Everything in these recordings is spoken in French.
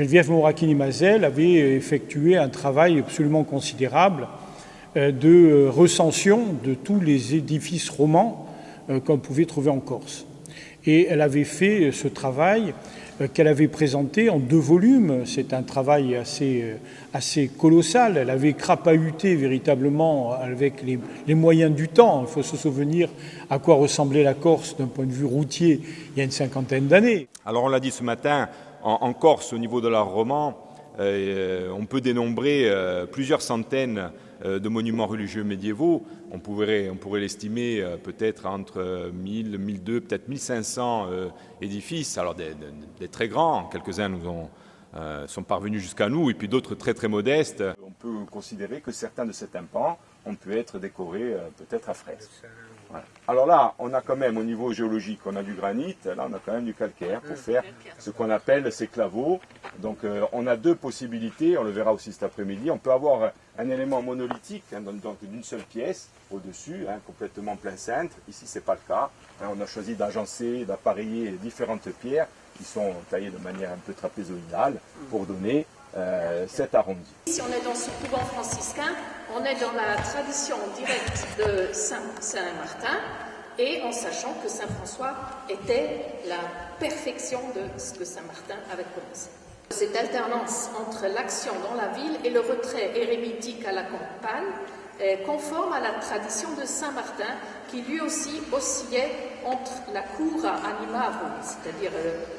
Geneviève Morachini-Mazel avait effectué un travail absolument considérable de recension de tous les édifices romans qu'on pouvait trouver en Corse. Et elle avait fait ce travail qu'elle avait présenté en 2 volumes. C'est un travail assez colossal. Elle avait crapahuté véritablement avec les moyens du temps. Il faut se souvenir à quoi ressemblait la Corse d'un point de vue routier il y a une 50aine d'années. Alors on l'a dit ce matin, en Corse, au niveau de l'art roman, on peut dénombrer plusieurs centaines de monuments religieux médiévaux. On pourrait l'estimer peut-être entre 1000, 1200, peut-être 1500 édifices. Alors des très grands, quelques-uns sont parvenus jusqu'à nous, et puis d'autres très très modestes. On peut considérer que certains de ces tympans ont pu être décorés peut-être à fresque. Voilà. Alors là, on a quand même au niveau géologique, on a du granit, là on a quand même du calcaire pour faire ce qu'on appelle ces claveaux. Donc on a 2 possibilités, on le verra aussi cet après-midi. On peut avoir un élément monolithique, donc d'une seule pièce au-dessus, complètement plein cintre. Ici c'est pas le cas. On a choisi d'agencer, d'appareiller différentes pierres qui sont taillées de manière un peu trapézoïdale pour donner cet arrondi. Si on est dans ce couvent franciscain, on est dans la tradition directe de Saint-Martin et en sachant que Saint-François était la perfection de ce que Saint-Martin avait commencé. Cette alternance entre l'action dans la ville et le retrait érémitique à la campagne est conforme à la tradition de Saint-Martin qui lui aussi oscillait entre la cura animarum, c'est-à-dire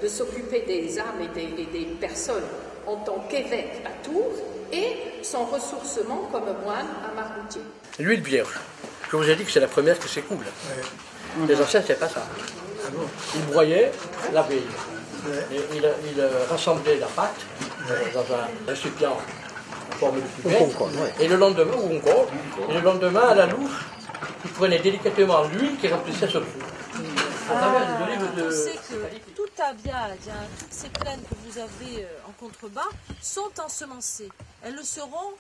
de s'occuper des âmes et des personnes en tant qu'évêque à Tours, et son ressourcement comme moine à Marmoutier. L'huile vierge, je vous ai dit que c'est la première qui s'écoule. Ouais. Les anciens, c'est pas ça. Ah bon. Ils broyaient la veille. Ouais. Ils rassemblaient la pâte dans un récipient en forme de pipette. Et le lendemain, à la louche, ils prenaient délicatement l'huile qui remplissait ce trou. On sait que tout Aviade, toutes ces plaines que vous avez en contrebas sont ensemencées. Elles le seront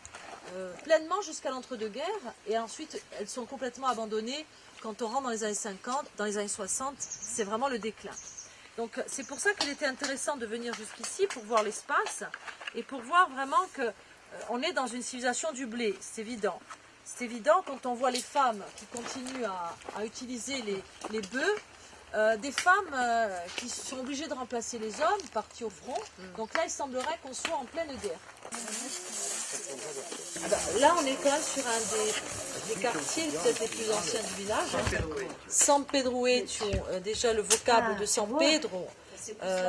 pleinement jusqu'à l'entre-deux-guerres et ensuite elles sont complètement abandonnées quand on rentre dans les années 50, dans les années 60, c'est vraiment le déclin. Donc c'est pour ça qu'il était intéressant de venir jusqu'ici pour voir l'espace et pour voir vraiment qu'on est dans une civilisation du blé, c'est évident. C'est évident quand on voit les femmes qui continuent à utiliser les bœufs, des femmes qui sont obligées de remplacer les hommes partis au front. Donc là, il semblerait qu'on soit en pleine guerre. Là, on est quand même sur un des quartiers peut-être les plus anciens du village. San Pedro Etio, déjà le vocable de San Pedro,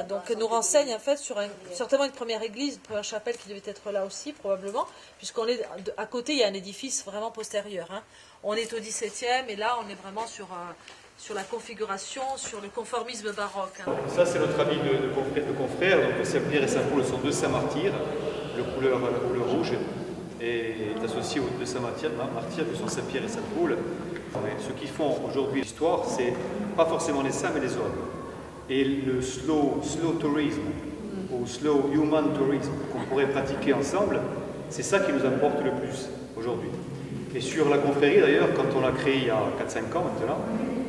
donc nous renseigne en fait sur certainement une première église, une première chapelle qui devait être là aussi probablement, puisqu'on est à côté, il y a un édifice vraiment postérieur. On est au XVIIe et là, on est vraiment sur la configuration, sur le conformisme baroque. Ça, c'est notre avis de confrères. Donc, Saint-Pierre et Saint-Paul sont 2 saints martyrs. La couleur rouge est associée aux 2 saints martyrs que sont Saint-Pierre et Saint-Paul. Ce qui font aujourd'hui l'histoire, c'est pas forcément les saints, mais les hommes. Et le slow tourism, ou slow human tourism, qu'on pourrait pratiquer ensemble, c'est ça qui nous importe le plus aujourd'hui. Et sur la confrérie, d'ailleurs, quand on l'a créée il y a 4-5 ans maintenant,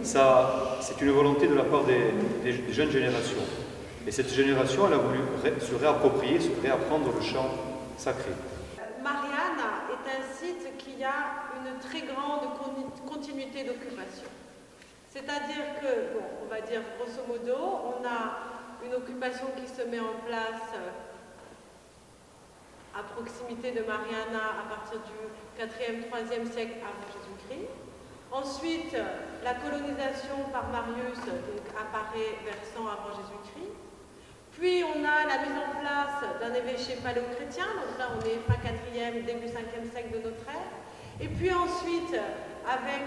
c'est une volonté de la part des jeunes générations. Et cette génération, elle a voulu se réapproprier, se réapprendre le chant sacré. Mariana est un site qui a une très grande continuité d'occupation. C'est-à-dire que, on va dire grosso modo, on a une occupation qui se met en place à proximité de Mariana à partir du 4e, 3e siècle avant Jésus-Christ. Ensuite, la colonisation par Marius apparaît vers 100 avant Jésus-Christ. Puis on a la mise en place d'un évêché paléochrétien, donc là on est fin 4e, début 5e siècle de notre ère. Et puis ensuite, avec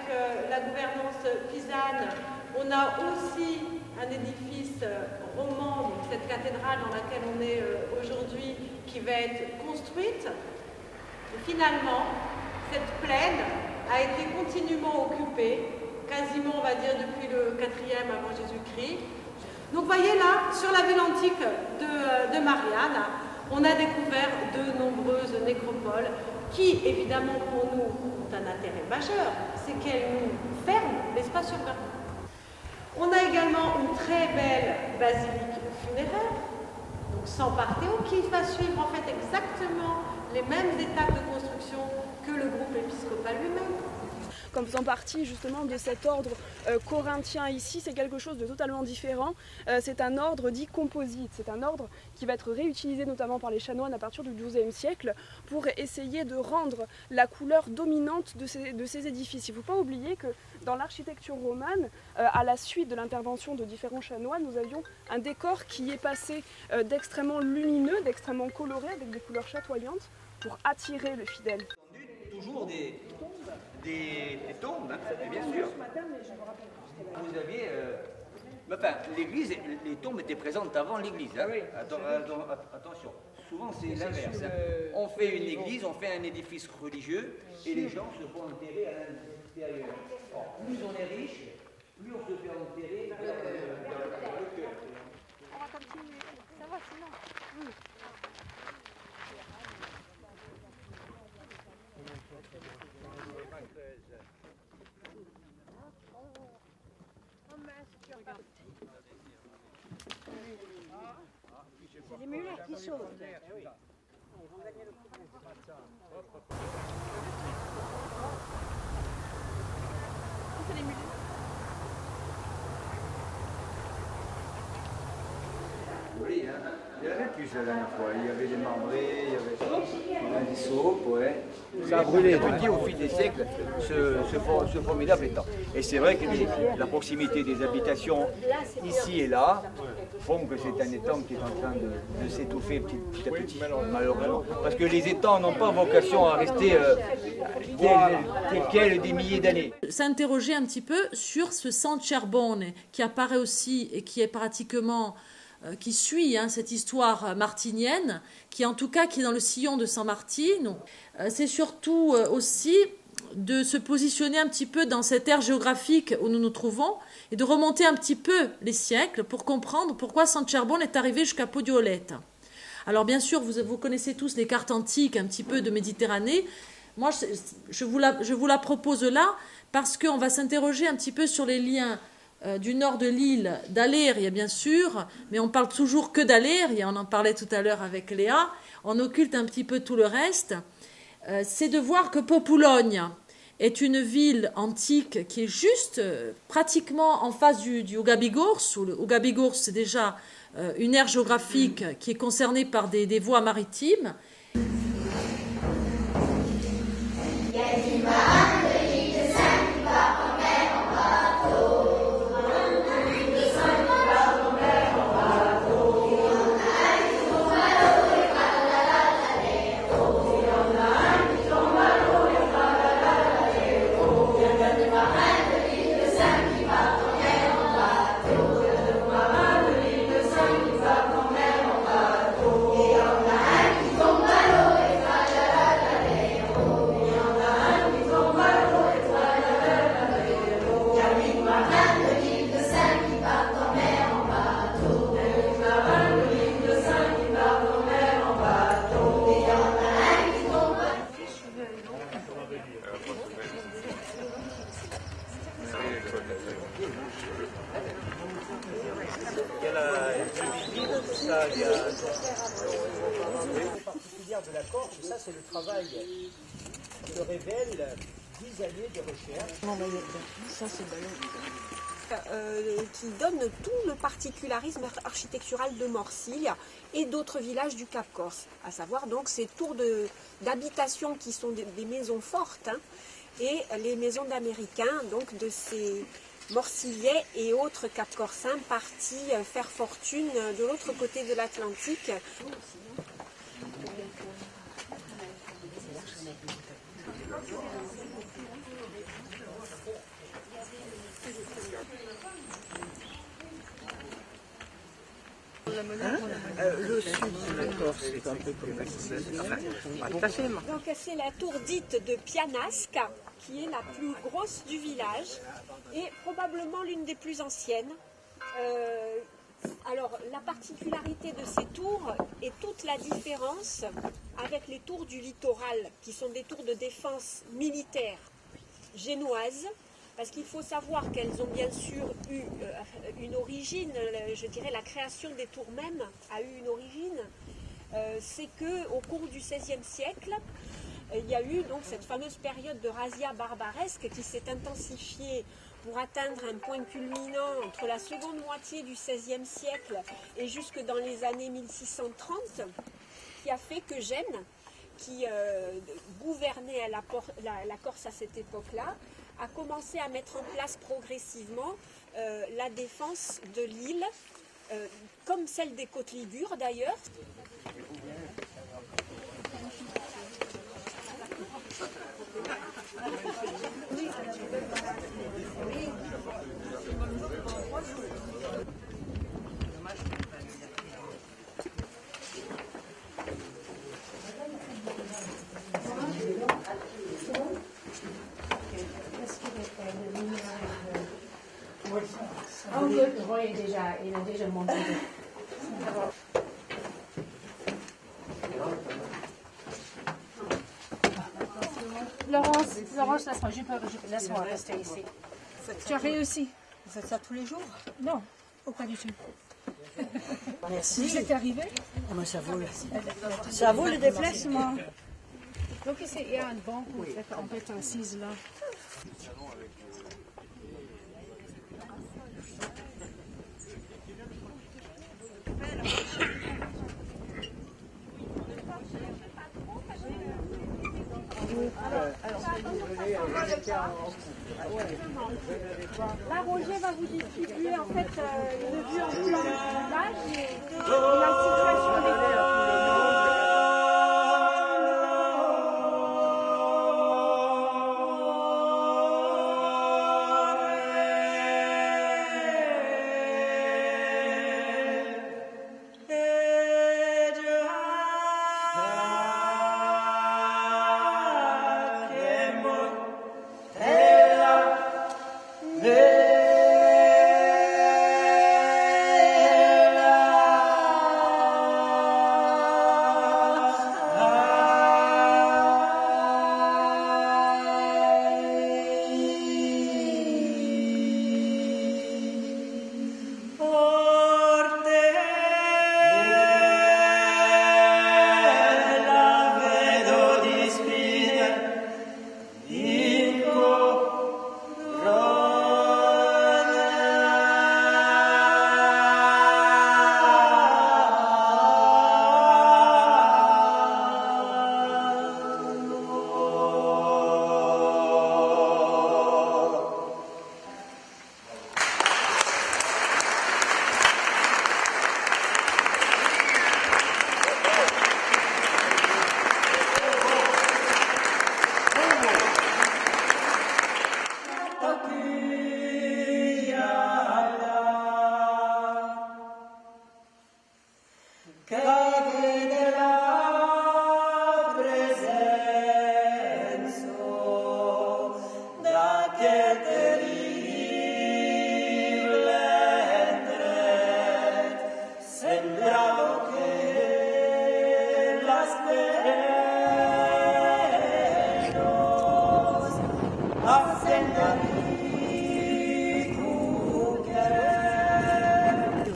la gouvernance pisane, on a aussi un édifice roman, donc cette cathédrale dans laquelle on est aujourd'hui, qui va être construite. Et finalement, cette plaine a été continuellement occupée, quasiment on va dire depuis le 4e avant Jésus-Christ. Donc vous voyez là, sur la ville antique de Marianne, on a découvert de nombreuses nécropoles qui, évidemment, pour nous, ont un intérêt majeur, c'est qu'elles nous ferment l'espace urbain. On a également une très belle basilique funéraire. Donc San Barthélemy, qui va suivre en fait exactement les mêmes étapes de construction que le groupe épiscopal lui-même. Comme faisant partie justement de cet ordre corinthien ici, c'est quelque chose de totalement différent. C'est un ordre dit composite, c'est un ordre qui va être réutilisé notamment par les chanoines à partir du XIIe siècle pour essayer de rendre la couleur dominante de ces édifices. Il ne faut pas oublier que dans l'architecture romane, à la suite de l'intervention de différents chanoines, nous avions un décor qui est passé d'extrêmement lumineux, d'extrêmement coloré, avec des couleurs chatoyantes, pour attirer le fidèle. Toujours des tombes, hein, bien sûr. Vous aviez... enfin, l'église, les tombes étaient présentes avant l'église. Hein. Attention, souvent c'est l'inverse. Hein. On fait une église, on fait un édifice religieux, et les gens se font enterrer à l'intérieur. Plus on est riche, plus on se fait enterrer dans le cœur. On va continuer. Ça va sinon. C'est les mulets qui sautent. C'est les mulets. Oui, hein. Il y en avait plus la dernière fois. Il y avait des marbrés, il y avait des saupes, ouais. Ça a brûlé. Petit au fil des siècles, ce formidable étang. Et c'est vrai que la proximité des habitations ici et là font que c'est un étang qui est en train de s'étouffer petit à petit, malheureusement. Parce que les étangs n'ont pas vocation à rester tels quels des milliers d'années. S'interroger un petit peu sur ce San Cerbone qui apparaît aussi et qui est pratiquement... qui suit cette histoire martinienne, qui en tout cas qui est dans le sillon de San Martino. C'est surtout aussi de se positionner un petit peu dans cette ère géographique où nous nous trouvons et de remonter un petit peu les siècles pour comprendre pourquoi San Cerbone est arrivé jusqu'à Podiolet. Alors bien sûr, vous connaissez tous les cartes antiques un petit peu de Méditerranée. Moi, je vous la propose là parce qu'on va s'interroger un petit peu sur les liens du nord de l'île d'Aléria, bien sûr, mais on parle toujours que d'Aléria, on en parlait tout à l'heure avec Léa, on occulte un petit peu tout le reste. C'est de voir que Populogne est une ville antique qui est juste pratiquement en face du Ougabigors, où le Ougabigors c'est déjà une aire géographique qui est concernée par des voies maritimes. particulière de la Corse, ça c'est le travail que révèle 10 années de recherche. Ça c'est qui donne tout le particularisme architectural de Morsilia et d'autres villages du Cap Corse, à savoir donc ces tours d'habitation qui sont des maisons fortes, hein, et les maisons d'Américains, donc de ces Morsiliais et autres Cap-Corsins partis faire fortune de l'autre côté de l'Atlantique. Le sud de la Corse est un peu comme donc c'est la tour dite de Pianasca, qui est la plus grosse du village et probablement l'une des plus anciennes. Alors la particularité de ces tours et toute la différence avec les tours du littoral, qui sont des tours de défense militaire génoises, Parce qu'il faut savoir qu'elles ont bien sûr eu une origine, je dirais la création des tours même a eu une origine. C'est qu'au cours du XVIe siècle, il y a eu donc cette fameuse période de razzia barbaresque qui s'est intensifiée pour atteindre un point culminant entre la seconde moitié du XVIe siècle et jusque dans les années 1630, qui a fait que Gênes, qui gouvernait la Corse à cette époque-là, a commencé à mettre en place progressivement la défense de l'île, comme celle des côtes ligures d'ailleurs. Il a déjà monté. Laurence, laisse-moi rester ici. Tu as réussi. Vous faites ça tous les jours? Non, pas du tout. Merci. Vous êtes arrivé? Ça vaut le déplacement. Donc ici, il y a une banque où on peut être assise là. Là, Roger va vous distribuer en fait une vue en plan du village et la situation des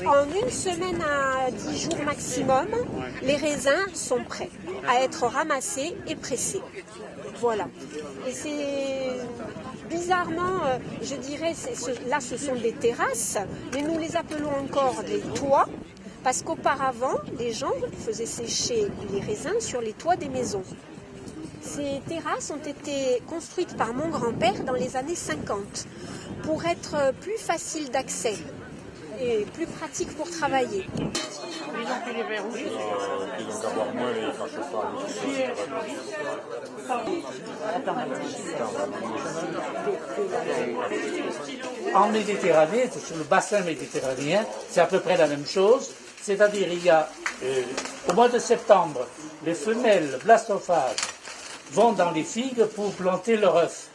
En une semaine à 10 jours maximum, les raisins sont prêts à être ramassés et pressés. Voilà. Et c'est bizarrement, je dirais, là ce sont des terrasses, mais nous les appelons encore des toits, parce qu'auparavant, les gens faisaient sécher les raisins sur les toits des maisons. Ces terrasses ont été construites par mon grand-père dans les années 50 pour être plus faciles d'accès et plus pratiques pour travailler. En Méditerranée, sur le bassin méditerranéen, c'est à peu près la même chose. C'est-à-dire, il y a, au mois de septembre, les femelles blastophages vont dans les figues pour planter leur œuf.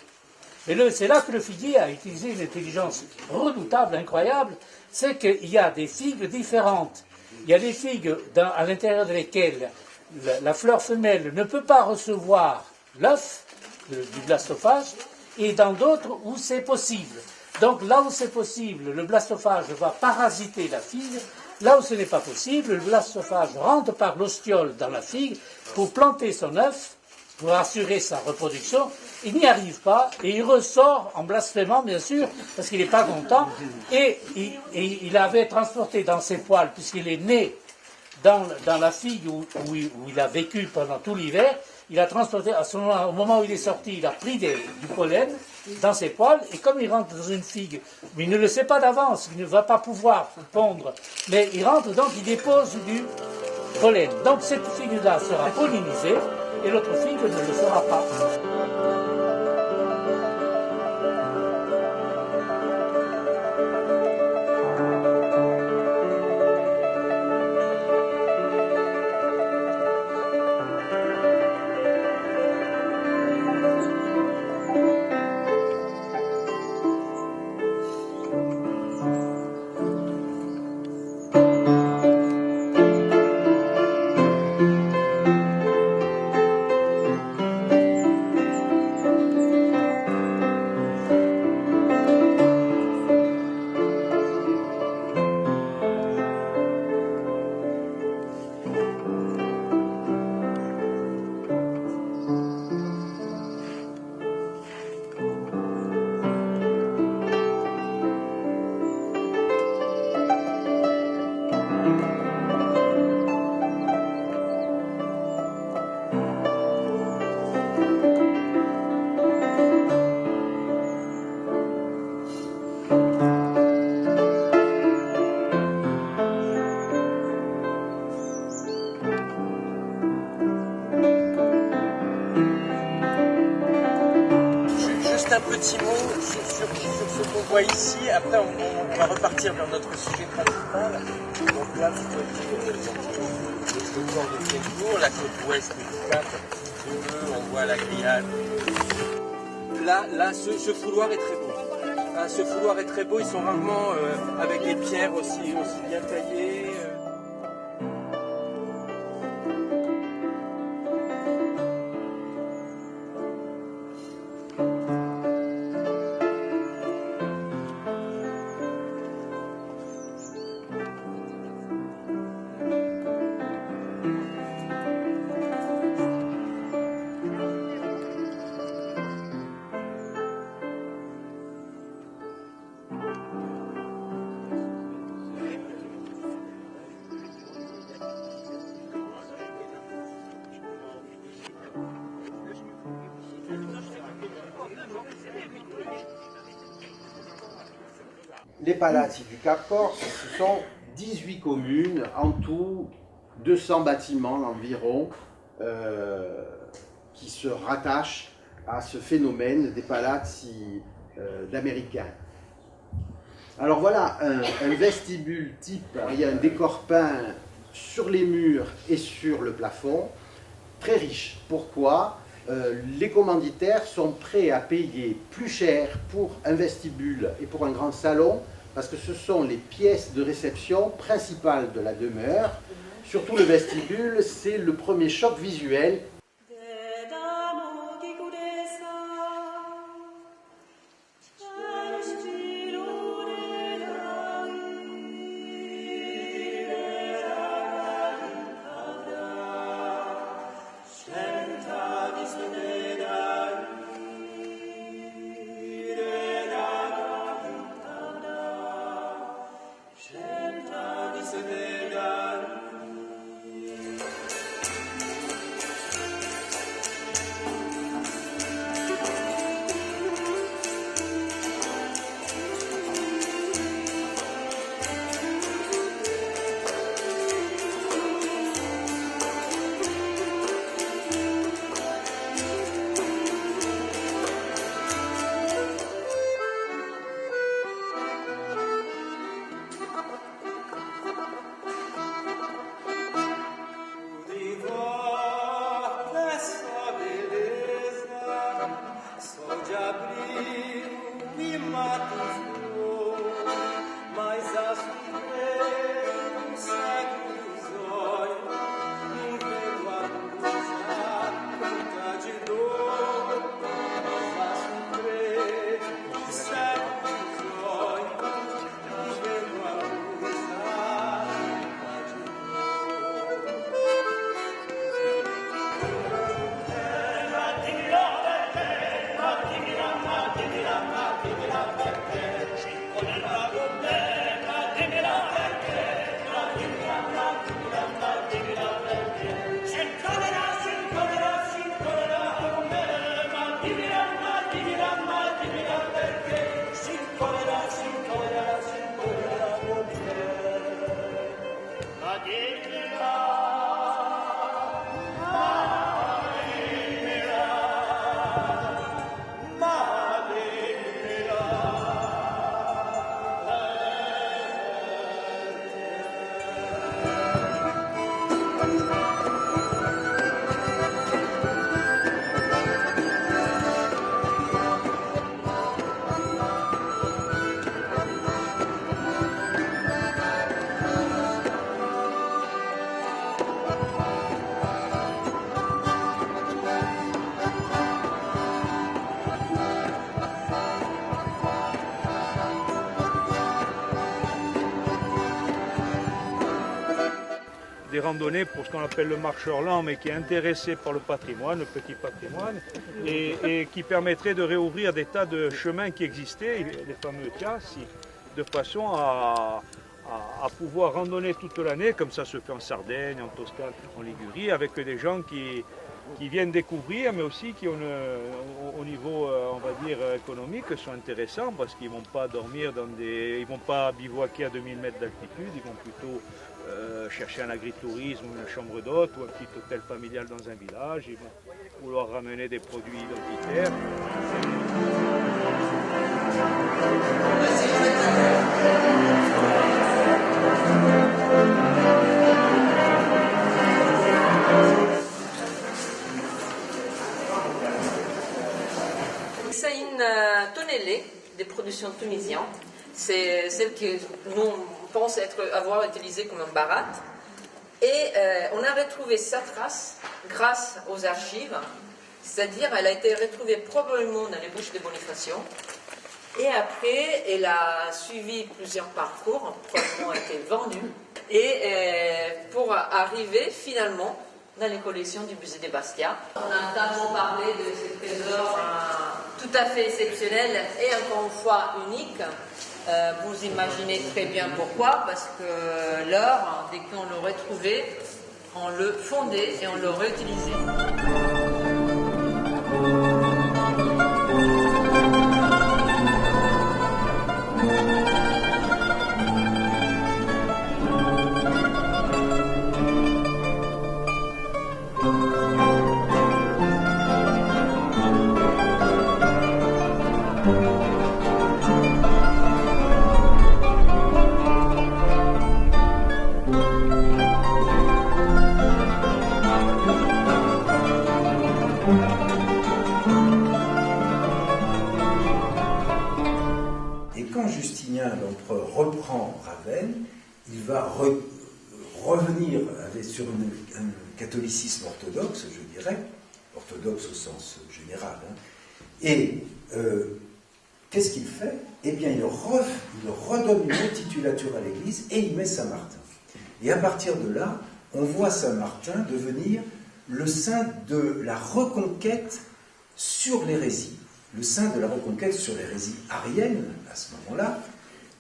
Et c'est là que le figuier a utilisé une intelligence redoutable, incroyable, c'est qu'il y a des figues différentes. Il y a des figues à l'intérieur desquelles la fleur femelle ne peut pas recevoir l'œuf du blastophage, et dans d'autres où c'est possible. Donc là où c'est possible, le blastophage va parasiter la figue. Là où ce n'est pas possible, le blastophage rentre par l'ostiole dans la figue pour planter son œuf, pour assurer sa reproduction. Il n'y arrive pas et il ressort en blasphémant, bien sûr, parce qu'il n'est pas content. Et il avait transporté dans ses poils, puisqu'il est né dans la figue où il a vécu pendant tout l'hiver, il a transporté, au moment où il est sorti, il a pris du pollen dans ses poils, et comme il rentre dans une figue, mais il ne le sait pas d'avance, il ne va pas pouvoir pondre, mais il rentre donc, il dépose du pollen. Donc cette figue-là sera pollinisée, et l'autre figue ne le sera pas. Un petit mot sur ce qu'on voit ici. Après, on va repartir vers notre sujet principal. Donc là, vous voyez le port de Fribourg, la côte ouest du Cap, on voit la grillade. Là, ce fouloir est très beau. Ce fouloir est très beau. Ils sont rarement avec des pierres aussi bien taillées. Les Palazzi du Cap Corse, ce sont 18 communes, en tout 200 bâtiments environ, qui se rattachent à ce phénomène des Palazzi d'Américains. Alors voilà un vestibule type, il y a un décor peint sur les murs et sur le plafond, très riche. Pourquoi ? Les commanditaires sont prêts à payer plus cher pour un vestibule et pour un grand salon, parce que ce sont les pièces de réception principales de la demeure. Surtout le vestibule, c'est le premier choc visuel. des randonnées pour ce qu'on appelle le marcheur lent, mais qui est intéressé par le patrimoine, le petit patrimoine, et qui permettrait de réouvrir des tas de chemins qui existaient, les fameux TIAS, de façon à pouvoir randonner toute l'année, comme ça se fait en Sardaigne, en Toscane, en Ligurie, avec des gens qui viennent découvrir, mais aussi qui ont, au niveau, on va dire, économique, sont intéressants, parce qu'ils ne vont pas dormir ils vont pas bivouaquer à 2000 mètres d'altitude, ils vont plutôt chercher un agritourisme, une chambre d'hôte ou un petit hôtel familial dans un village, ils vont vouloir ramener des produits identitaires. C'est une tonnellée des productions tunisiennes. C'est celle que nous pensons avoir utilisée comme un barat. Et on a retrouvé sa trace grâce aux archives. C'est-à-dire, elle a été retrouvée probablement dans les bouches de Bonifacio. Et après, elle a suivi plusieurs parcours, probablement a été vendue. Et pour arriver finalement dans les collections du musée de Bastia. On a tellement parlé de ces trésors tout à fait exceptionnels et encore une fois uniques. Vous imaginez très bien pourquoi, parce que l'or, dès qu'on le retrouvait, on le fondait et on le réutilisait. l'empereur reprend Ravenne, il va revenir sur un catholicisme orthodoxe, je dirais, orthodoxe au sens général. Hein. Et qu'est-ce qu'il fait? Eh bien, il redonne une titulature à l'Église et il met Saint-Martin. Et à partir de là, on voit Saint-Martin devenir le saint de la reconquête sur l'hérésie. Le saint de la reconquête sur l'hérésie arienne, à ce moment-là,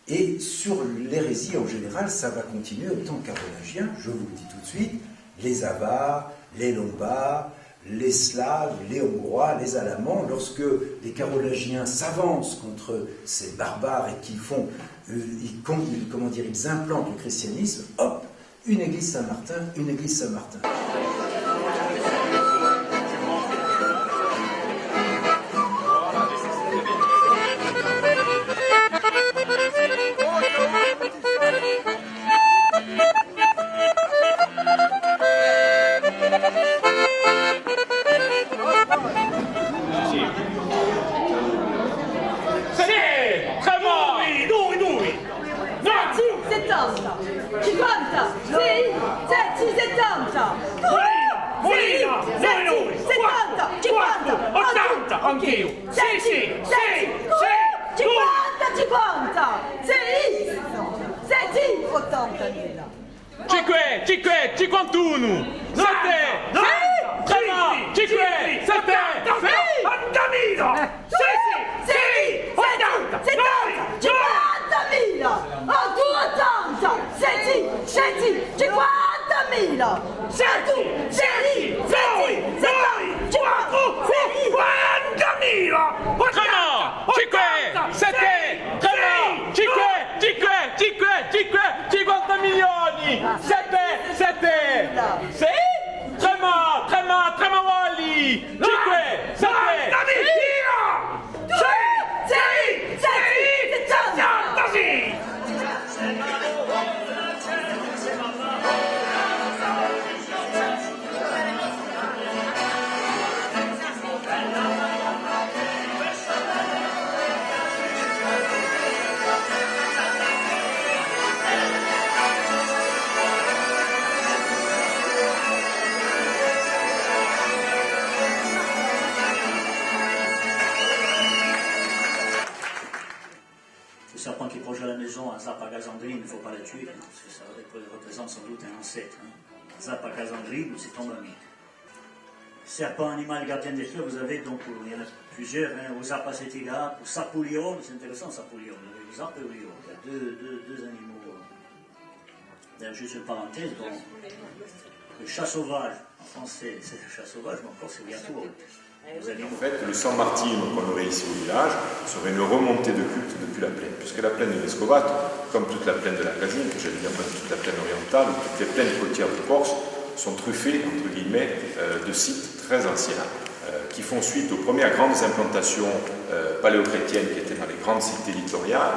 et sur l'hérésie en général, ça va continuer au temps carolingien, je vous le dis tout de suite, les Avars, les Lombards, les Slaves, les Hongrois, les Alamans, lorsque les Carolingiens s'avancent contre ces barbares et qu'ils font, ils implantent le christianisme, hop, une église Saint-Martin, une église Saint-Martin. Anch'io! Sì, sì! 51! 7! 30! 5! 7! 80.000! Sì, sì! 80! 50.000! 80! 50.000! 7! 50 milioni! 7! Sì? Trema Wally! 5! 7! Le serpent qui proche de la maison à Zappa Gazandri, il ne faut pas le tuer, parce que ça représente sans doute un ancêtre. Hein. Zappa Casandri, c'est tombami. Serpent, animal, gardien des fleurs, vous avez donc, il y en a plusieurs, hein, au Zappa Cetida, au Sapulio, c'est intéressant Sapulio, le Zapulio, il y a deux animaux. D'ailleurs, juste une parenthèse, bon, le chat sauvage, en français c'est le chat sauvage, mais encore c'est bientôt. En fait, le San Martino qu'on aurait ici au village serait une remontée de culte depuis la plaine, puisque la plaine de Vescovato, comme toute la plaine de la Casine, que j'allais dire même toute la plaine orientale, toutes les plaines côtières de Corse, sont truffées, entre guillemets, de sites très anciens, qui font suite aux premières grandes implantations paléochrétiennes qui étaient dans les grandes cités littorales.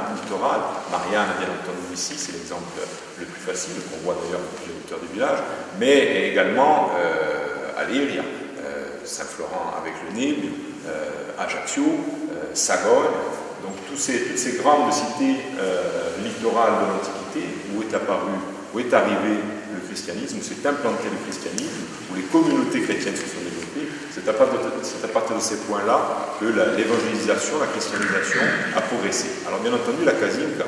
Marianne, bien entendu, ici, c'est l'exemple le plus facile, qu'on voit d'ailleurs depuis les hauteurs du village, mais également à Leiria, Saint-Florent avec le Nil, Ajaccio, Sagogne, donc toutes ces grandes cités littorales de l'Antiquité où est arrivé le christianisme, où s'est implanté le christianisme, où les communautés chrétiennes se sont développées. C'est à partir de ces points-là que l'évangélisation, la christianisation a progressé. Alors bien entendu, la Casinca,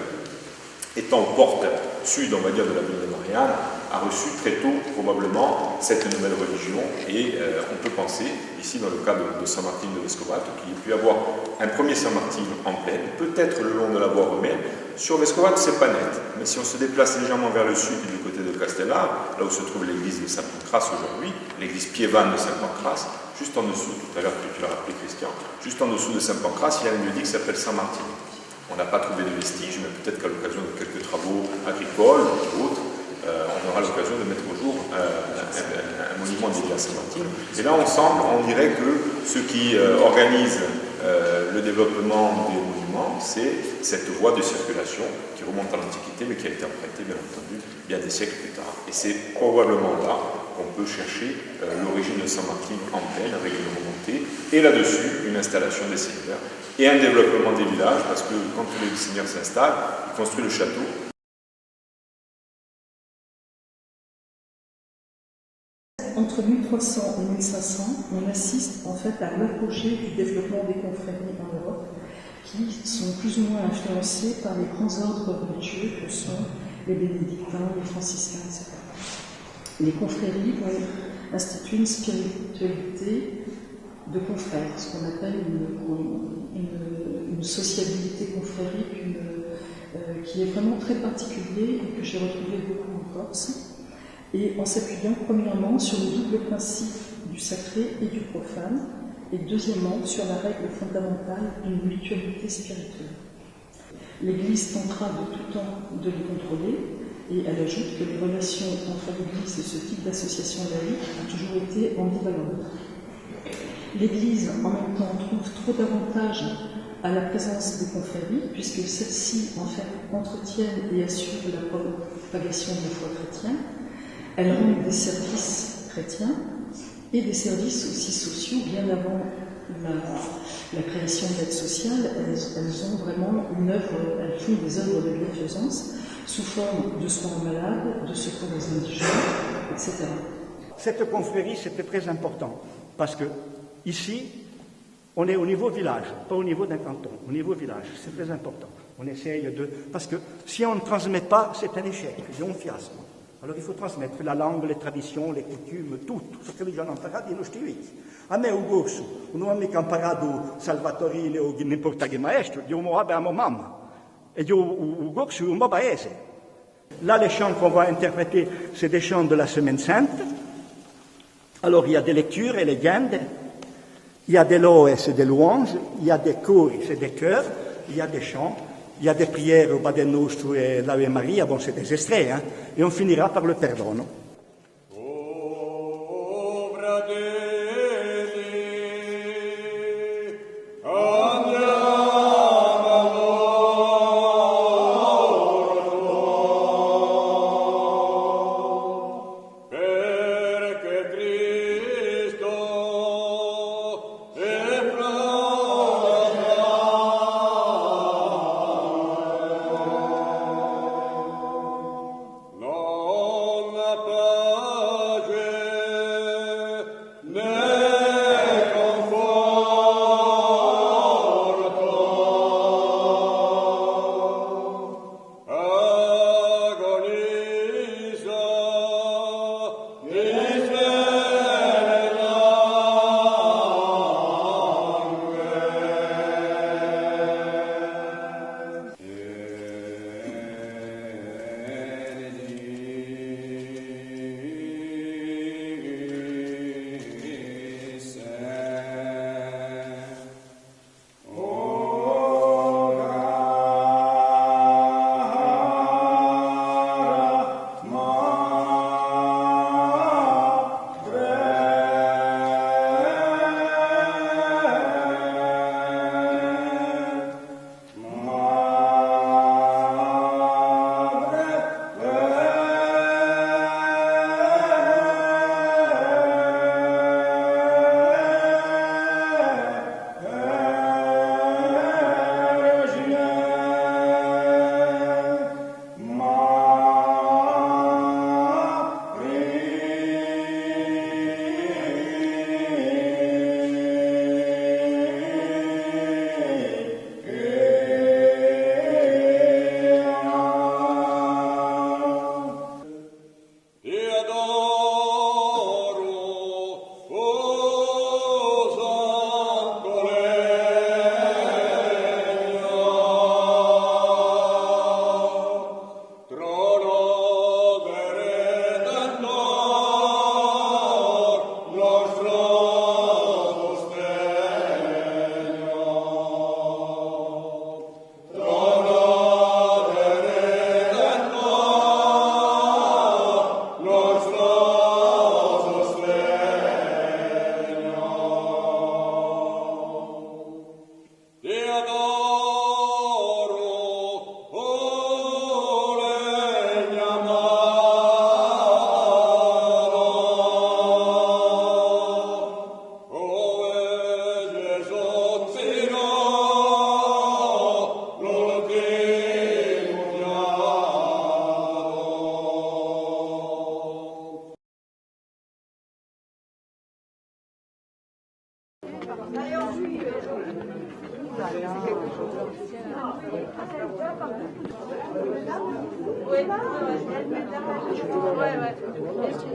étant aux portes sud, on va dire, de la ville de Marianne, a reçu très tôt, probablement, cette nouvelle religion. Et on peut penser, ici, dans le cas de San Martin de Vescovato, qu'il y ait pu avoir un premier San Martin en plaine, peut-être le long de la voie romaine. Sur Vescovato, c'est pas net. Mais si on se déplace légèrement vers le sud, du côté de Castellar, là où se trouve l'église de Saint-Pancras aujourd'hui, l'église piévane de Saint-Pancras, juste en dessous, tout à l'heure tu l'as rappelé, Christian, juste en dessous de Saint-Pancras, il y a un lieu-dit qui s'appelle San Martin. On n'a pas trouvé de vestiges, mais peut-être qu'à l'occasion de quelques travaux agricoles ou autres, on aura l'occasion de mettre au jour un monument dédié à Saint-Martin. Et là, on dirait que ce qui organise le développement des monuments, c'est cette voie de circulation qui remonte à l'Antiquité, mais qui a été empruntée, bien entendu, bien des siècles plus tard. Et c'est probablement là qu'on peut chercher l'origine de Saint-Martin en plaine, avec une remontée, et là-dessus, une installation des seigneurs, et un développement des villages, parce que quand tous les seigneurs s'installent, ils construisent le château. Entre 1300 et 1500, on assiste en fait à l'apogée du développement des confréries en Europe, qui sont plus ou moins influencées par les grands ordres religieux que sont les bénédictins, les franciscains, etc. Les confréries vont instituer une spiritualité de confrères, ce qu'on appelle une sociabilité confrérique qui est vraiment très particulier et que j'ai retrouvé beaucoup en Corse. Et en s'appuyant premièrement sur le double principe du sacré et du profane, et deuxièmement sur la règle fondamentale d'une mutualité spirituelle. L'Église tentera de tout temps de les contrôler, et elle ajoute que les relations entre l'Église et ce type d'association laïque ont toujours été ambivalentes. L'Église, en même temps, trouve trop d'avantages à la présence des confréries, puisque celles-ci, en fait, entretiennent et assurent la propagation de la foi chrétienne. Elles rendent des services chrétiens et des services aussi sociaux bien avant la création d'aide sociale. Elles ont vraiment elles font des œuvres de bienfaisance sous forme de soins aux malades, de secours aux indigents, etc. Cette confrérie, c'était très important parce que ici, on est au niveau village, pas au niveau d'un canton, au niveau village. C'est très important. On essaye parce que si on ne transmet pas, c'est un échec, c'est un fiasco. Alors il faut transmettre la langue, les traditions, le coutumes, tutto, ce che abbiamo imparato i nostri vecchi. A me Ugosu, non ho mica imparato Salvatorine o n'importe che maestro, io abbiamo mamma. Et Ugosu è un paese. Là, les chants qu'on va interpréter, c'est des chants de la Semaine Sainte. Alors il y a des lectures et légendes, il y a des lois et des louanges, il y a des cori, c'est des chœurs, il y a des chants. Il y a des prières au Padre Nostro et l'Ave Maria, bon, c'est des extraits, hein, et on finira par le perdono. Non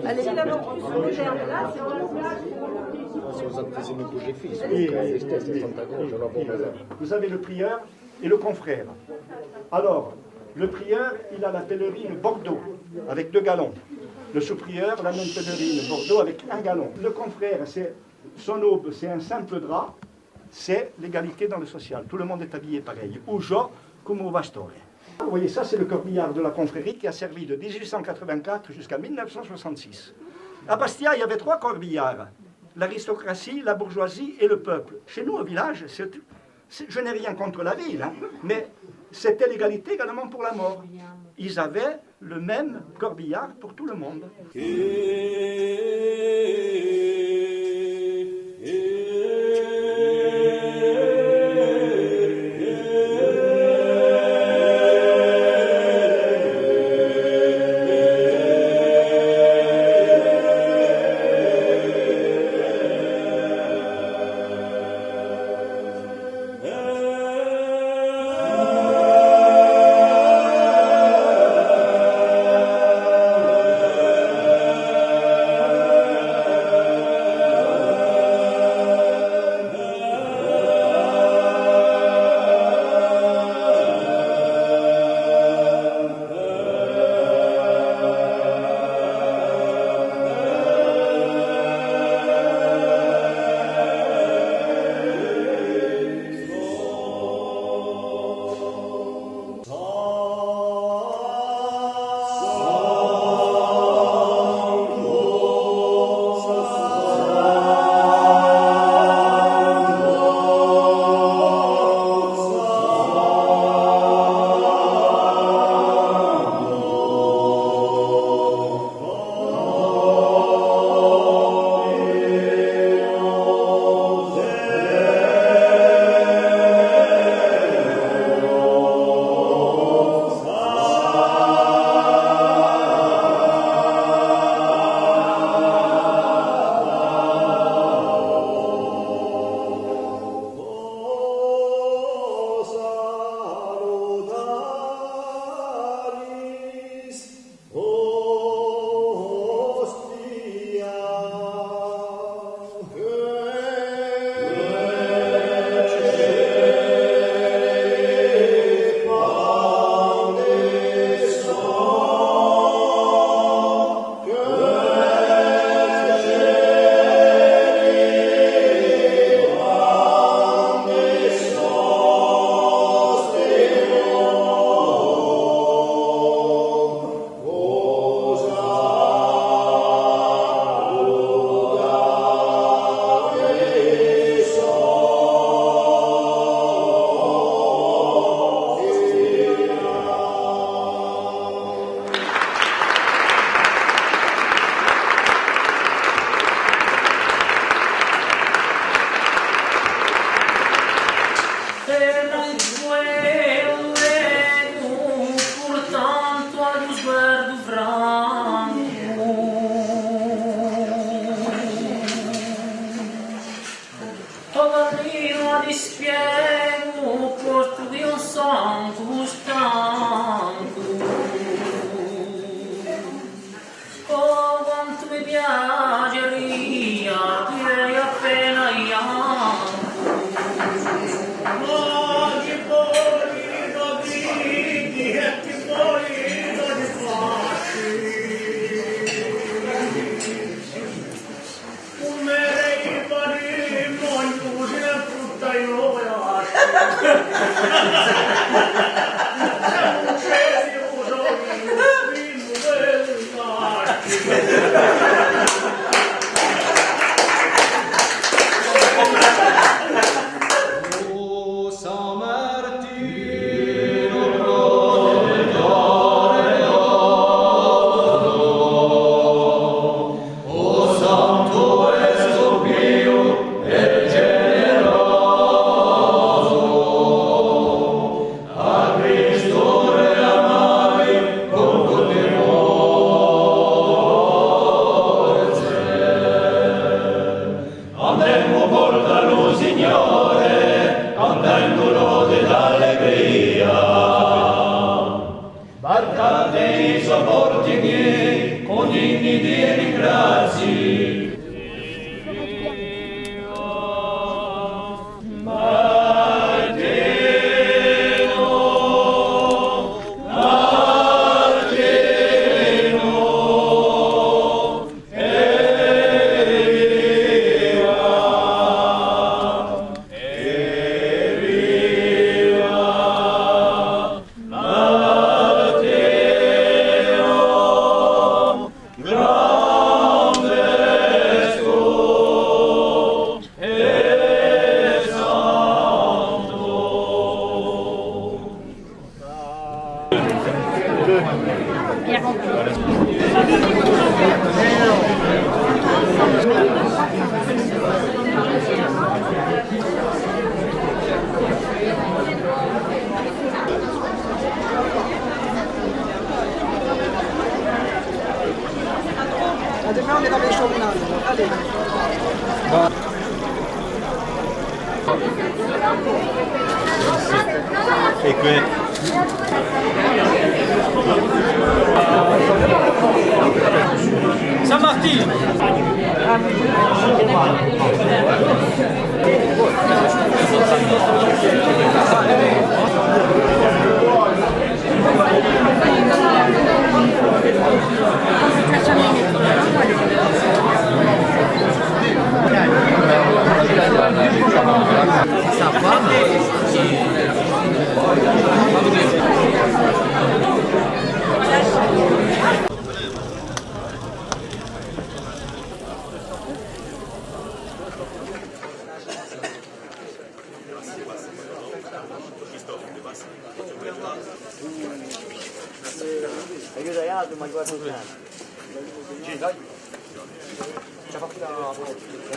Elle est évidemment plus moderne. Là, vous avez le prieur et le confrère. Alors, le prieur, il a la pèlerine Bordeaux, avec 2 galons. Le sous-prieur, la même pèlerine Bordeaux, avec 1 gallon. Le confrère, son aube, c'est un simple drap, c'est l'égalité dans le social. Tout le monde est habillé pareil. Uso como bastore. Vous voyez, ça, c'est le corbillard de la confrérie qui a servi de 1884 jusqu'à 1966. À Bastia, il y avait 3 corbillards. L'aristocratie, la bourgeoisie et le peuple. Chez nous, au village, je n'ai rien contre la ville, hein, mais c'était l'égalité également pour la mort. Ils avaient le même corbillard pour tout le monde. Ha ha ha ha! Barca dei soportighi, con inni di ringrazi. Demain, on est dans les chauminages. Allez. E qui San Martino. Aiuto, ma guarda un Ci dai. Ci ha fatto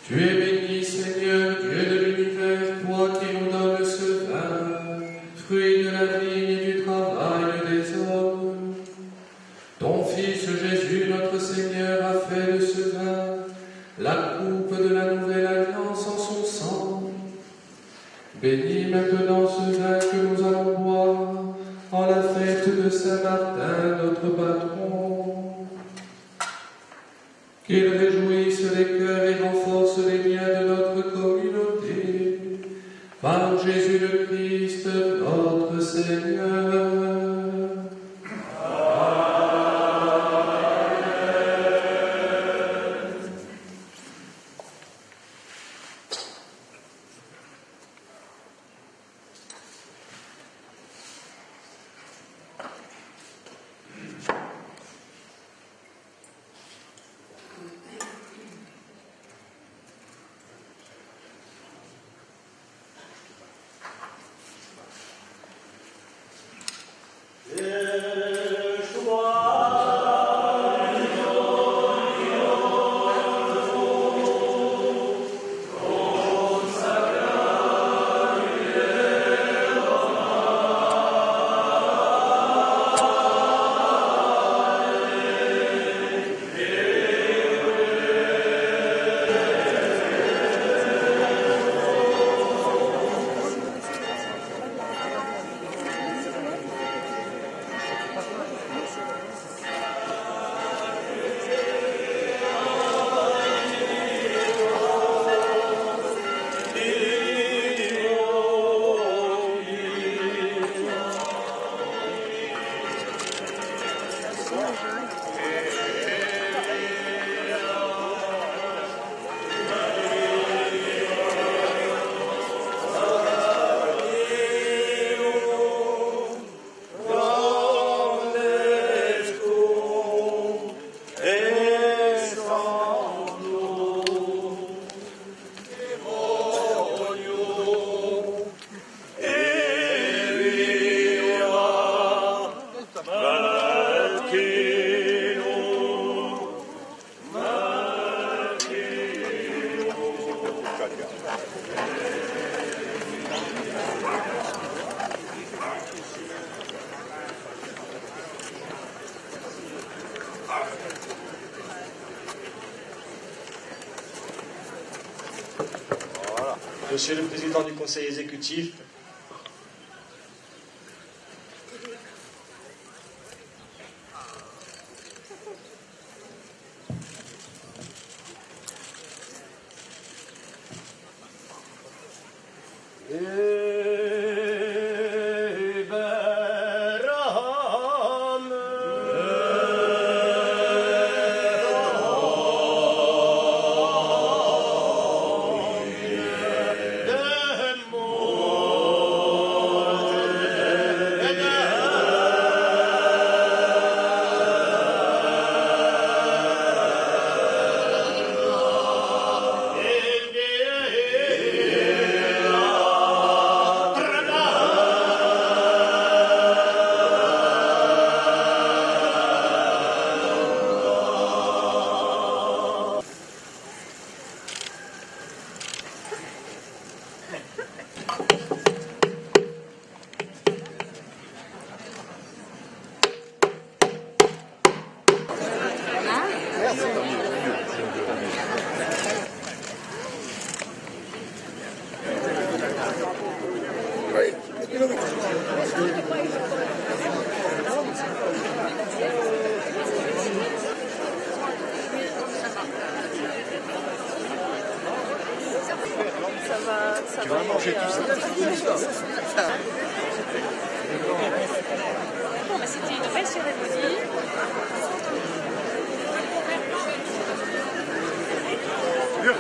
Tu es béni, Seigneur, Dieu de l'univers, toi qui nous donnes ce vin, fruit de la vigne et du travail des hommes. Ton Fils Jésus, notre Seigneur, a fait de ce vin la coupe de la nouvelle alliance en son sang. Bénis maintenant ce vin que nous allons boire en la fête de Saint-Martin, notre patron. Qu'il réjouisse les cœurs et renforce les liens de notre communauté, Par Jésus le Christ, notre Seigneur. Monsieur le Président du Conseil exécutif, Tu vas manger tout ça. Bon, bah, c'était une belle cérémonie. Bien.